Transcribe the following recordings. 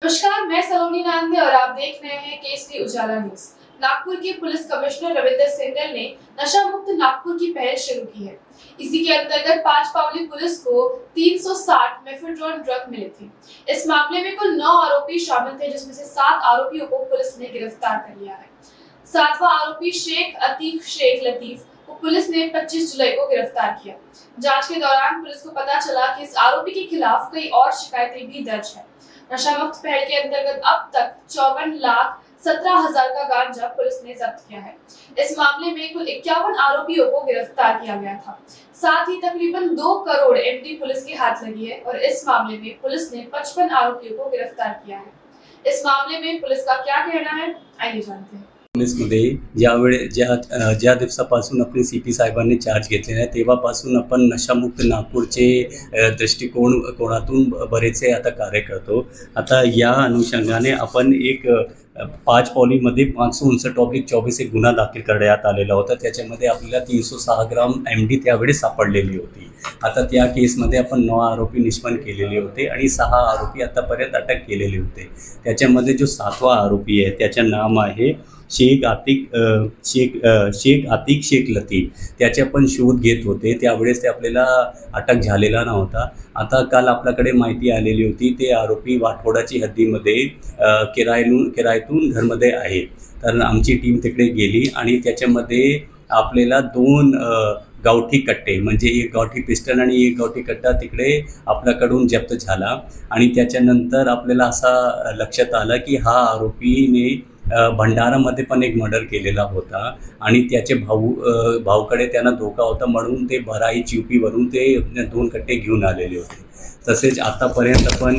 नमस्कार, मैं सलोनी नांदे और आप देख रहे हैं केसरी उजाला न्यूज। नागपुर के पुलिस कमिश्नर रविंदर सिंगल ने नशा मुक्त नागपुर की पहल शुरू की है। इसी के अंतर्गत पांचपावली पुलिस को 360 मेफेड्रोन ड्रग मिले थे। इस मामले में कुल 9 आरोपी शामिल थे, जिसमें से 7 आरोपियों को पुलिस ने गिरफ्तार कर लिया है। 7वां आरोपी शेख अतीक शेख लतीफ को पुलिस ने 25 जुलाई को गिरफ्तार किया। जांच के दौरान पुलिस को पता चला कि इस आरोपी के खिलाफ कई और शिकायतें भी दर्ज है। नशा मुक्त पहल के अंतर्गत अब तक 54,17,000 का गांजा पुलिस ने जब्त किया है। इस मामले में कुल 51 आरोपियों को गिरफ्तार किया गया था। साथ ही तकरीबन 2 करोड़ एमडी पुलिस के हाथ लगी है और इस मामले में पुलिस ने 55 आरोपियों को गिरफ्तार किया है। इस मामले में पुलिस का क्या कहना है, आइए जानते हैं। पोलीसमध्ये ज्या दिवसापासून आपण CP साहेबांनी चार्ज घेतलेला आहे तेव्हापासून आपण नशामुक्त नागपूरचे कोणातून बरेचसे आता कार्य करतो। आता या अनुषंगाने आपण एक पाचपावलीमध्ये 559/24 एक गुन्हा दाखल करण्यात आलेला होता। त्याच्यामध्ये आपल्याला 306 ग्राम MD त्यावेळेस सापडलेली होती। आता त्या केसमध्ये आपण 9 आरोपी निष्पन्न केलेले होते आणि 6 आरोपी आतापर्यंत अटक केलेले होते। त्याच्यामध्ये जो 7वां आरोपी आहे त्याचे नाम आहे शेख अतीक शेख लतीफ। त्याचे आपण शोध घेत होते, त्यावेळेस ते आपल्याला अटक झालेला नव्हता। आता काल आपल्याकडे माहिती आलेली होती ते आरोपी वाठोडाची हद्दीमध्ये किरायतून घरमध्ये आहे। तर आमची टीम तिकडे गेली आणि त्याच्यामध्ये आपल्याला 2 गावठी कट्टे म्हणजे एक गावठी पिस्टल आणि एक गावठी कट्टा तिकडे आपल्याकडून जप्त झाला। आणि त्याच्यानंतर आपल्याला असा लक्षात आलं की हा आरोपीने भंडारामध्ये पण एक मर्डर केलेला होता आणि त्याचे भाऊकडे त्यांना धोका होता, म्हणून ते भराई चिवपीवरून ते 2 कट्टे घेऊन आलेले होते। तसेच आतापर्यंत आपण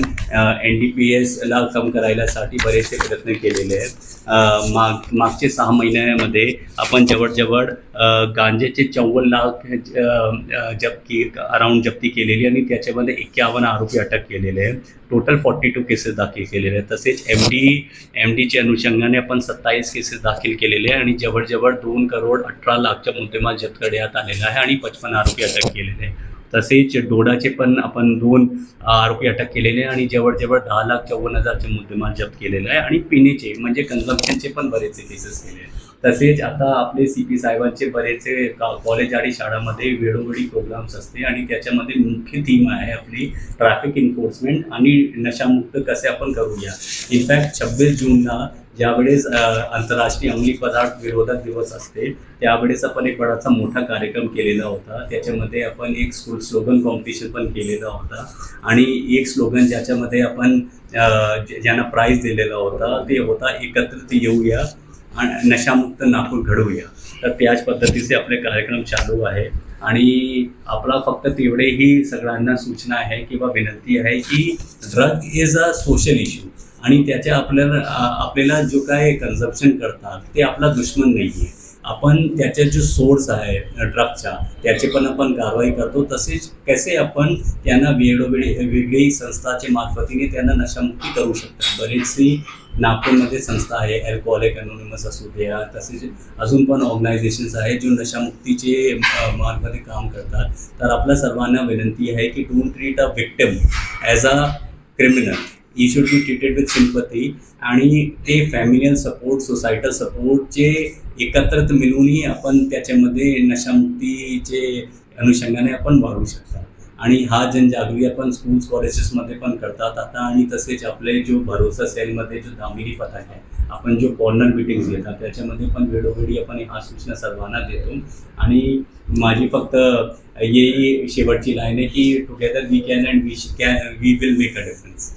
NDPSला कम करायसाठी बरेचसे प्रयत्न केलेले आहेत। मागचे 6 महिन्यामध्ये आपण जवळजवळ गांजेचे 54 लाख जप्ती केलेली आणि त्याच्यामध्ये 51 आरोपी अटक केलेले आहेत। टोटल 42 केसेस दाखल केलेले आहेत। तसेच MDच्या अनुषंगाने आपण 27 केसेस दाखल केलेले आहे आणि जवळजवळ 2 करोड 18 लाखचा मुद्देमाल जप्त करण्यात आलेला आहे आणि 55 आरोपी अटक केलेले आहे। तसेच डोडाचे पण आपण 2 आरोपी अटक केलेले आणि जवळजवळ 10,54,000चे मुद्देमाल जप्त केलेला आहे आणि पिण्याचे म्हणजे कन्झम्पशनचे पण बरेचसे केसेस केले आहेत। तसेच आता आपले CP साहेबांचे बरेचसे कॉलेज आणि शाळांमध्ये वेळोवेळी प्रोग्राम्स असते आणि त्याच्यामध्ये मुख्य थीम आहे आपली ट्रॅफिक एन्फोर्समेंट आणि नशामुक्त कसे आपण करूया। इनफॅक्ट 26 जूनला ज्यावेळेस आंतरराष्ट्रीय अंमली पदार्थ विरोधात दिवस असते त्यावेळेस आपण एक बराचसा मोठा कार्यक्रम केलेला होता। त्याच्यामध्ये आपण एक स्लोगन कॉम्पिटिशन पण केलेला होता आणि एक स्लोगन ज्याच्यामध्ये आपण ज्यांना प्राइज दिलेला होता ते होता एकत्रित येऊया आणि नशामुक्त नागपूर घडवूया। तर त्याच पद्धतीचे आपले कार्यक्रम चालू आहे आणि आपला फक्त तेवढेही सगळ्यांना सूचना आहे किंवा विनंती आहे की drug is a social issue आणि त्याच्या आपल्याला जो काय कन्झम्पशन करतात ते आपला दुश्मन नाही आहे। आपण त्याचे जो सोर्स आहे ड्रगचा त्याचे पण आपण कारवाई करतो। तसेच कसे आपण त्यांना वेगवेगळी संस्थाच्या मार्फतीने त्यांना नशामुक्ती करू शकतो। बरेचशी नागपूरमध्ये संस्था आहे, अल्कोहोलिक अनोनिमस असू द्या, तसेच अजून पण ऑर्गनायझेशन्स आहेत जो नशामुक्तीचे मार्फती काम करतात। तर आपल्या सर्वांना विनंती आहे की don't treat a victim as a criminal, he should be treated with sympathy आणि ते फॅमिलियल सपोर्ट, सोसायटल सपोर्टचे एकत्रित मिळूनही आपण त्याच्यामध्ये नशामुक्तीचे अनुषंगाने आपण वाढवू शकता। आणि हा जनजागृती आपण स्कूल्स कॉलेजेसमध्ये पण करतात आता। आणि तसेच आपले जो भरोसा सेलमध्ये जो दामिनी पथक आहे आपण जो कॉर्नर मीटिंग्स घेतात त्याच्यामध्ये पण वेळोवेळी आपण ह्या सूचना सर्वांना देतो। आणि माझी फक्त यही शेवटची लाईन आहे की together we can and we will make a difference.